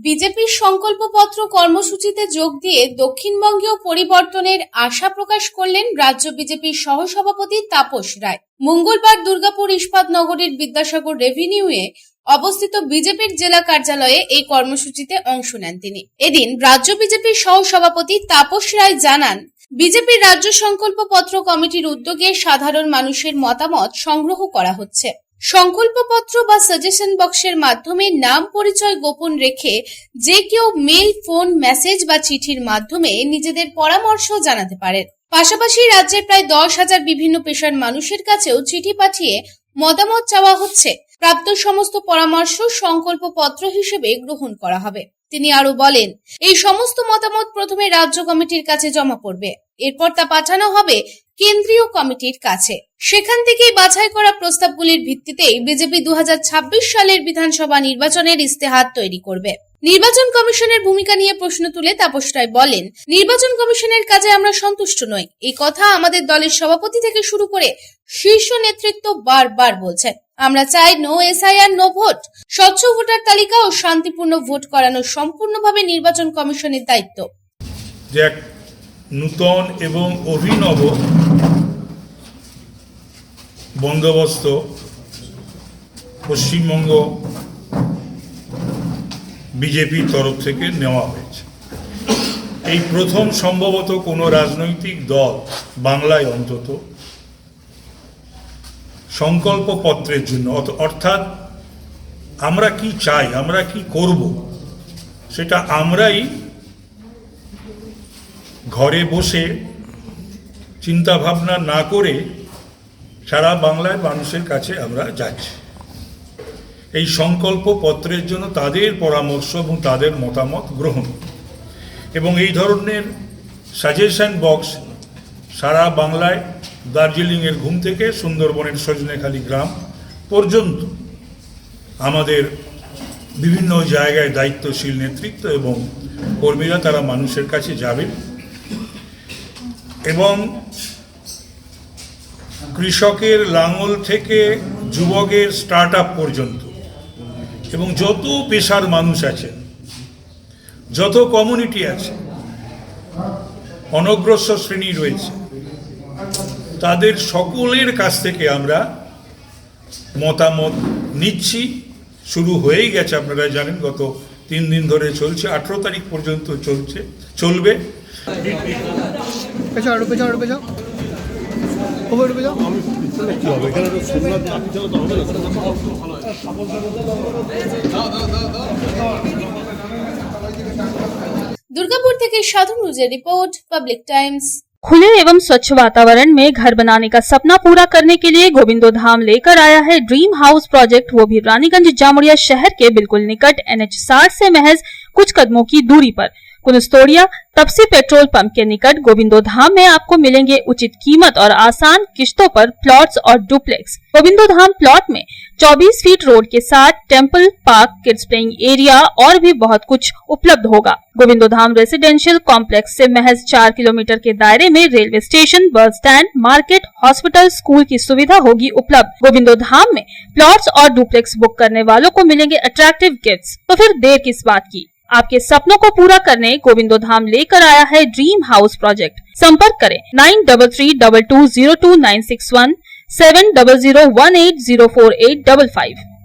বিজেপির সংকল্পপত্র কর্মসূচিতে যোগ দিয়ে দক্ষিণবঙ্গেও পরিবর্তনের আশা প্রকাশ করলেন রাজ্য বিজেপির সহসভাপতি তাপস রায়। মঙ্গলবার দুর্গাপুর ইস্পাত নগরীর বিদ্যাসাগর রেভিনিউয়ে অবস্থিত বিজেপির জেলা কার্যালয়ে এই কর্মসূচিতে অংশ নেন তিনি। এদিন রাজ্য বিজেপির সহসভাপতি তাপস রায় জানান, বিজেপির রাজ্য সংকল্পপত্র কমিটির উদ্যোগে সাধারণ মানুষের মতামত সংগ্রহ করা হচ্ছে। সংকল্পপত্র বা সাজেশন বক্সের মাধ্যমে নাম পরিচয় গোপন রেখে যে কেউ মেল, ফোন, মেসেজ বা চিঠির মাধ্যমে নিজেদের পরামর্শ জানাতে পারেন। পাশাপাশি রাজ্যের প্রায় 10,000 বিভিন্ন পেশার মানুষের কাছেও চিঠি পাঠিয়ে মতামত চাওয়া হচ্ছে। প্রাপ্ত সমস্ত পরামর্শ সংকল্পপত্র হিসেবে গ্রহণ করা হবে। তিনি আরো বলেন, এই সমস্ত মতামত প্রথমে রাজ্য কমিটির কাছে জমা পড়বে, এরপর তা পাঠানো হবে কেন্দ্রীয় কমিটির কাছে। সেখান থেকেই বাছাই করা প্রস্তাবগুলির ভিত্তিতেই বিজেপি 2026 সালের বিধানসভা নির্বাচনের ইস্তেহার তৈরি করবে। নির্বাচন কমিশনের ভূমিকা নিয়ে প্রশ্ন তুলে তাপস রায় বলেন, নির্বাচন কমিশনের কাজে আমরা সন্তুষ্ট নই। এই কথা আমাদের দলের সভাপতি থেকে শুরু করে শীর্ষ নেতৃত্ব বারবার বলছেন। আমরা চাই নো এসআইআর, নো ভোট। স্বচ্ছ ভোটার তালিকা ও শান্তিপূর্ণ ভোট করানো সম্পূর্ণভাবে নির্বাচন কমিশনের দায়িত্ব। নূতন এবং অভিনব বন্দোবস্ত পশ্চিমবঙ্গ বিজেপির তরফ থেকে নেওয়া হয়েছে। এই প্রথম সম্ভবত কোনো রাজনৈতিক দল বাংলায় অন্তত সংকল্পপত্রের জন্য, অর্থাৎ আমরা কি চাই, আমরা কি করব, সেটা আমরাই ঘরে বসে চিন্তা ভাবনা না করে সারা বাংলায় মানুষের কাছে আমরা যাচ্ছি। এই সংকল্প পত্রের জন্য তাদের পরামর্শ এবং তাদের মতামত গ্রহণ এবং এই ধরনের সাজেশন বক্স সারা বাংলায়, দার্জিলিংয়ের ঘুম থেকে সুন্দরবনের সজনেখালি গ্রাম পর্যন্ত আমাদের বিভিন্ন জায়গায় দায়িত্বশীল নেতৃত্ব এবং কর্মীরা তারা মানুষের কাছে যাবেন এবং কৃষকের লাঙল থেকে যুবকের স্টার্ট আপ পর্যন্ত এবং যত পেশার মানুষ আছেন, যত কমিউনিটি আছে, অনগ্রসর শ্রেণী রয়েছে, তাদের সকলের কাছ থেকে আমরা মতামত নিচ্ছি। শুরু হয়েই গেছে, আপনারা জানেন, গত 3 দিন ধরে চলছে, 18 তারিখ পর্যন্ত চলবে। दुर्गापुर থেকে সাধু নুজের রিপোর্ट, पब्लिक टाइम्स। खुले एवं स्वच्छ वातावरण में घर बनाने का सपना पूरा करने के लिए गोविंदो धाम लेकर आया है ड्रीम हाउस प्रोजेक्ट, वो भी रानीगंज जामुड़िया शहर के बिल्कुल निकट NH60 से महज कुछ कदमों की दूरी पर कुनस्तोड़िया तपसी पेट्रोल पंप के निकट गोविंदो धाम में आपको मिलेंगे उचित कीमत और आसान किश्तों पर प्लॉट्स और डुप्लेक्स। गोविंदो धाम प्लॉट में 24 फीट रोड के साथ temple, park, kids playing area और भी बहुत कुछ उपलब्ध होगा। गोविंदो धाम रेसिडेंशियल कॉम्प्लेक्स से महज 4 किलोमीटर के दायरे में railway station, bus stand, market, hospital, school की सुविधा होगी उपलब्ध। गोविंदो धाम में प्लॉट्स और डुप्लेक्स बुक करने वालों को मिलेंगे अट्रैक्टिव गिफ्ट्स। तो फिर देर किस बात की, आपके सपनों को पूरा करने गोविंदो धाम लेकर आया है ड्रीम हाउस प्रोजेक्ट। संपर्क करें 9332202961, 7001804855।